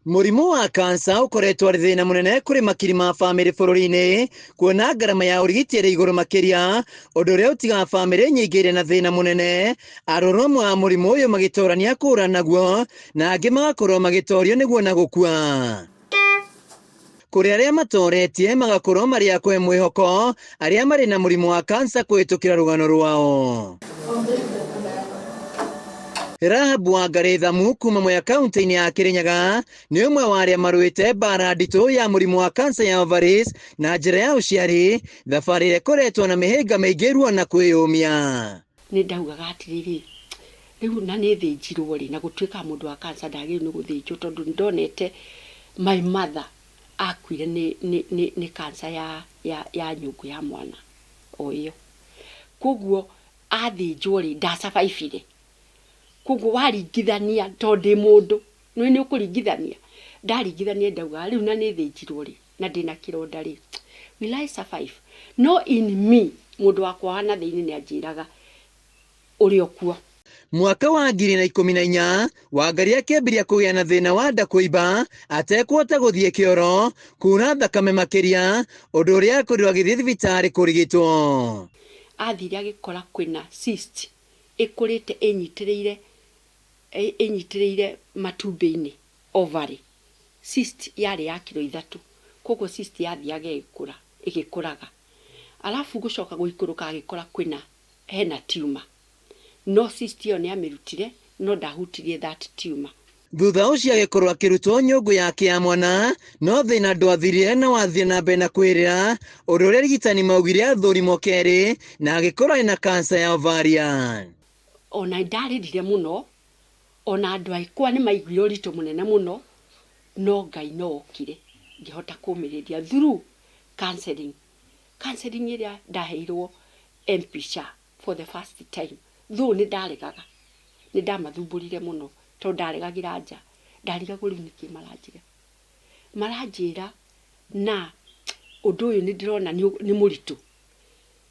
Murimu wa kansa ukoretwo ari thina munene kuri makiri ma family bururi-ini kuona ngarama ya urigiti iri iguru makiria undu uria utigaga family nyingi iri na thina munene arwaru amwe a murimu uyu magitorania kura naguo na angi magakorwo magitorio niguo na gukua. Kuri aria matoretie magakorwo mari a kwe mwihoko aria mari na murimu wa kansa kuhitukira rugano rwao. Rahabu Wangari Thamu kuma Mwea kaunti-ini ya Kirinyaga ni umwe wa aria maruite bara nditu ya murimu wa kansa ya ovaries na njira ya uciari, thabari iria ikoretwo na mihinga miingi ruona kwiyumia. Ni ndaugaga atiriri riu na ni thinjirwo ri na gutuika mundu wa kansa ndagiri ni guthinjwo tondu ndonete my mother akuire ni kansa ya nyungu ya mwana oyo, koguo athinjwo ri ndacabaibire. Koguo waringithania tondu mundu ni ukuringithania ndaringithania ndauga riu na ni thinjirwo ri na ndina kironda ri will I survive? No in me mundu wakwa wana thiini ni anjiraga uri okuo. Mwaka wa 2014 Wangari akiambiria kugia na thina wa nda kuimba atekuhota guthie kioro kuura thakame makiria undu uria akorirwo agithie thibitari kurigitwo. Athire agikora kwina cyst ikurite inyitiriire matumbi-ini ovary. Cyst yari ya kilo 3, koguo cyst yathiaga igikuraga alafu gucoka guikuruka agikora kwina hena tumor. No cyst iyo ni amirutire no ndahutirie that tumor. Thutha ucio agikorwo akirutwo nyungu yake ya mwana no thina ndwathirire na wathie na mbere na kwirira undu uria rigitani maugire athurimo keri na agikorwo ena kansa ya ovarian. Ona ndaririre muno, ona andu aikwa ni maiguire uritu munene muno, no Ngai no okire ngihota kumiriria through counseling iria ndaheirwo MPSha for the first time. Though ni ndaregaga ni ndamathumburire muno tondu ndaregagira nja ndarigagwo riu niki maranjira na undu uyu ni ndirona ni muritu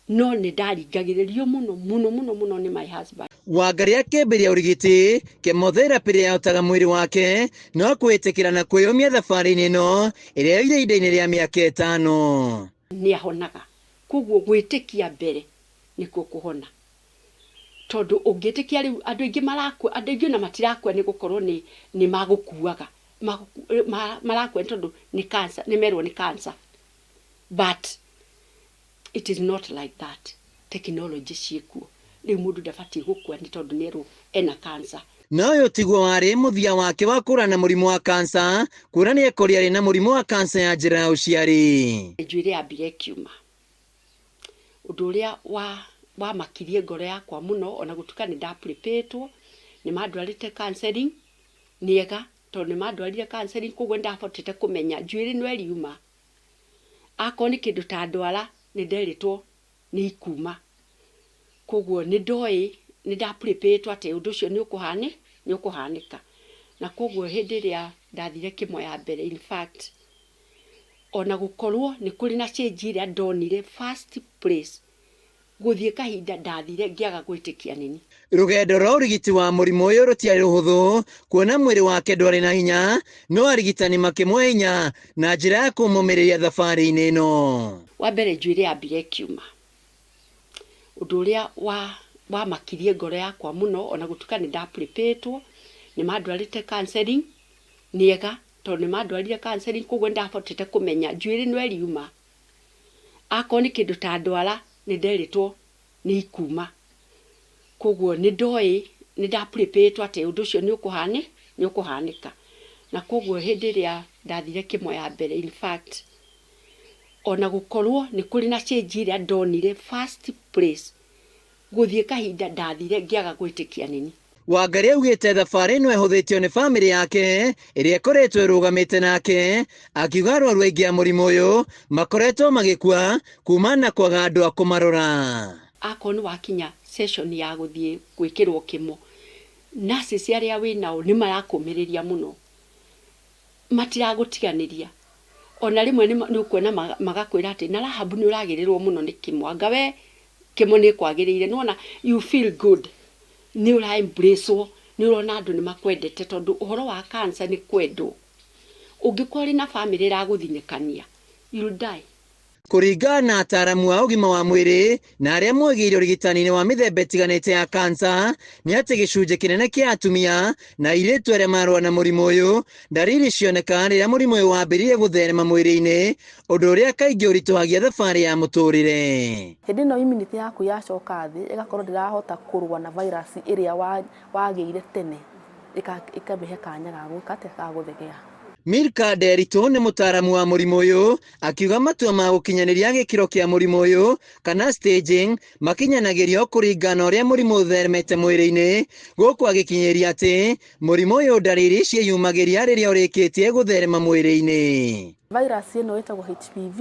no ni ndaringagiririo muno ni my husband. Wangari akimbiria urigiti chemotherapy ria yahotaga mwiri wake no kwitikira na kwiyumia thabari-ini ino iria iri ihinda-ini ria miaka 5 ni ahonaga. Koguo gwitikia mbere nikuo kuhona tondu ungitikia riu andu ingi marakua, andu ingi na matirakua ni gukorwo ni magukuaga marakua tondu ni cancer, ni merwo ni cancer, but it is not like that. Technology ciekuo riu mundu ndabati gukua ni tondu nerwo ena cancer. Na uyu tiguo wari muthia wake wa kurana murimu wa kansa kuona ni ekori ari na murimu wa kansa ya njira ya uciari. Njuire ambire kiuma undu uria wa makirie ngoro yakwa muno, ona gutuka ni ndaprepetwo ni mandwarite counseling niega tondu ni mandwarire counseling, koguo ndabotete kumenya njuire no eriuma akoni ni kindu ta ndwara ni nderitwo ni ikuma. Koguo ni ndoi ni ndaprepetwo ati undu ucio ni ukuhanika na koguo hindi ria ndathire kimwe ya mbere, in fact ona gukorwo ni kuri na change ria ndonire first place guthie kahinda ndathire ngiaga gwitikia nini. Rugendo rwa urigiti wa murimu uyu rutiari ruhuthu kuona mwiri wake ndwari na hinya no arigitani makimwe hinya na njira ya kumumiriria thabari-ini ino. Wa mbere njuire ambire kiuma undu uria wa makirie ngoro yakwa muno, ona gutuka ni ndaprepetwo ni mandwarite counseling niega tondu ni mandwarire counseling, koguo ndabotete kumenya njuire no eriuma akoni ni kindu ta ndwara ni nderitwo ni ikuma. Koguo ni ndoi ni ndaprepetwo ati undu ucio ni ukuhanika na koguo hindi ria ndathire kimwe ya mbere, in fact ona gukorwo ni kuri na change ria ndonire first place guthie kahinda ndathire ngiaga gwitikia nini. Wangari augite thabari ino ehuthitio ni family yake iria ikoretwo irugamite nake, akiuga arwaru aingi a murimu uyu makoretwo magikua kuma na kwaga andu a kumarora. Akoni wakinya session ya guthie gwikirwo kimo, nurses aria winao ni marakumiriria muno matiragutiganiria, ona rimwe ni ukuona magakwira ati na Rahabu ni uragirirwo muno ni kimo, angawe kimo ni kwagirire, nona you feel good ni ura embrace nĩ ũrona andũ nĩ makwendete tondũ ũhoro wa cancer nĩ kwendwo. Ũngĩkorwo ũrĩ na family ĩragũthinĩkania, you'll die. Kũringana na ataaramu wa ũgima wa mwĩrĩ na arĩa moigĩire ũrigitani-inĩ wa mĩthemba ĩtiganĩte ya kansa, nĩ atĩ gĩcunjĩ kĩnene kĩa atumia na airĩtu arĩa marũa na mũrimũ ũyũ, ndariri cionekaga rĩrĩa mũrimũ ũyũ wambĩrĩria gũtherema mwĩrĩ-inĩ, ũndũ ũrĩa kaingĩ ũritũhagia thabarĩ ya mũtũrĩre. Hĩndĩ ĩno immunity yaku yacoka thĩ, ĩgakorwo ndĩrahota kũrũa na virus ĩrĩa wagĩire tene, ĩkamĩhe kanya ga gũthegea. Milka Nderitu nĩ mũtaaramu wa mũrimũ ũyũ, akiuga matua ma gũkinyanĩria gĩkĩro kĩa mũrimũ ũyũ kana staging makinyanagĩrio kũringana ũrĩa mũrimũ ũtheremete mwĩrĩ-inĩ, gũkũ agĩkinyĩria atĩ mũrimũ ũyũ ndariri ciĩyumagĩria rĩrĩa ũrĩkĩtie gũtherema mwĩrĩ-inĩ. Virus ĩno ĩtagwo HPV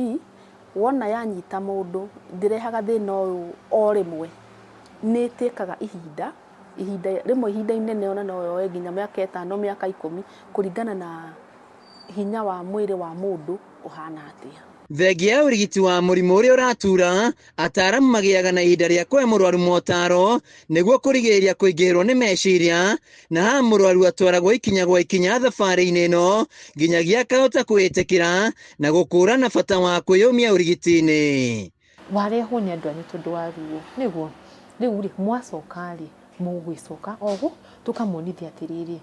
wona yanyita mũndũ ndĩrehaga thĩna ũyũ o rĩmwe, nĩ ĩtĩkaga ihinda inene, ona no yoe nginya mĩaka 5 mĩaka 10 kũringana na hinya wa mwĩrĩ wa mũndũ ũhana atĩa. Thengia ya ũrigiti wa mũrimũ ũrĩa ũratura, ataaramu magĩaga na ihinda rĩa kũhe mũrwaru motaro nĩguo kũrigĩrĩria kũingĩhĩrwo nĩ meciria, na haha mũrwaru atwaragwo ikinya gwa ikinya thabarĩ-inĩ ĩno nginyagia akahota kwĩĩtĩkĩra na gũkũũrana bata wa kwĩyũmia ũrigiti-inĩ. Warehwo nĩ andũ anyu tondũ wa ruo nĩguo rĩu mwacoka-rĩ mũgwĩcoka oho tũkamonithia atĩrĩrĩ,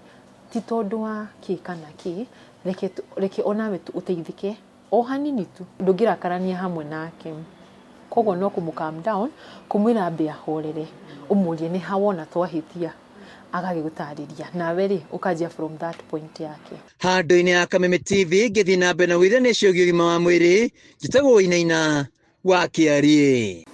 ti tondũ wa kĩ kana kĩ, reke onawe ũteithĩke o hanini tu, ndũngĩrakarania hamwe nake. Koguo no kũmũ calm down, kũmwĩra ambe ahorere, ũmũrie nĩ ha wona twahĩtia, agagĩgũtarĩria nawe-rĩ ũkanjia from that point yake. Handũ-inĩ ya Kameme TV ngĩthiĩ na mbere na gũithania ciũgia ũgima wa mwĩrĩ, njĩtagwo Wainaina wa Kĩarie.